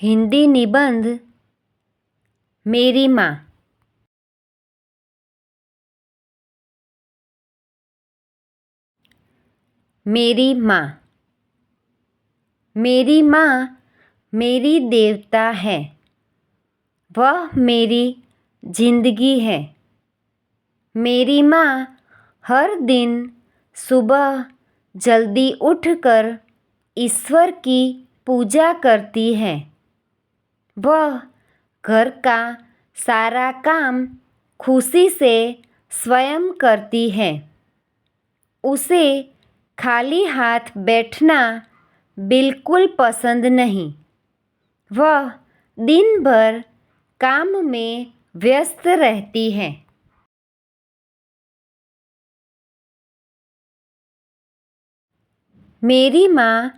हिंदी निबंध मेरी माँ। मेरी माँ। मेरी माँ मेरी देवता है। वह मेरी जिंदगी है। मेरी माँ हर दिन सुबह जल्दी उठकर ईश्वर की पूजा करती है। वह घर का सारा काम खुशी से स्वयं करती है। उसे खाली हाथ बैठना बिल्कुल पसंद नहीं। वह दिन भर काम में व्यस्त रहती है। मेरी माँ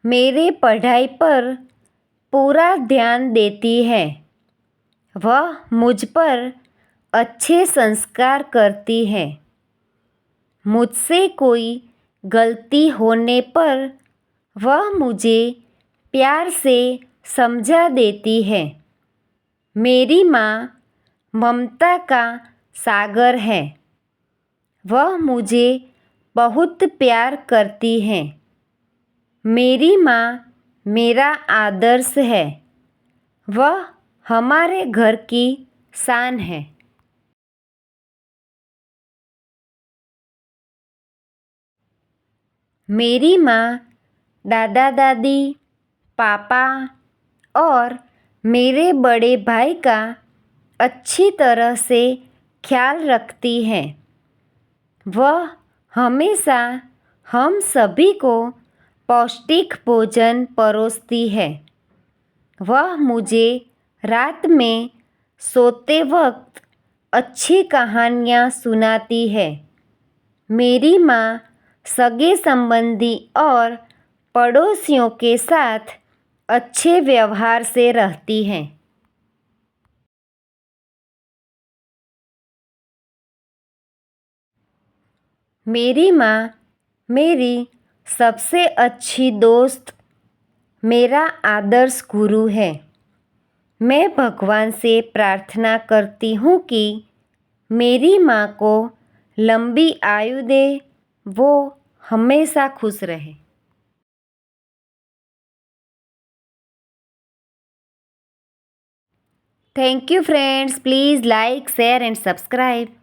मेरे पढ़ाई पर पूरा ध्यान देती है। वह मुझ पर अच्छे संस्कार करती है। मुझसे कोई गलती होने पर वह मुझे प्यार से समझा देती है। मेरी माँ ममता का सागर है। वह मुझे बहुत प्यार करती है। मेरी माँ मेरा आदर्श है। वह हमारे घर की शान है। मेरी माँ दादा दादी, पापा और मेरे बड़े भाई का अच्छी तरह से ख्याल रखती है। वह हमेशा हम सभी को पौष्टिक भोजन परोसती है। वह मुझे रात में सोते वक्त अच्छी कहानियाँ सुनाती है। मेरी माँ सगे संबंधी और पड़ोसियों के साथ अच्छे व्यवहार से रहती हैं। मेरी माँ मेरी सबसे अच्छी दोस्त, मेरा आदर्श गुरु है। मैं भगवान से प्रार्थना करती हूँ कि मेरी माँ को लंबी आयु दे, वो हमेशा खुश रहे। Thank you friends, please like, share and subscribe.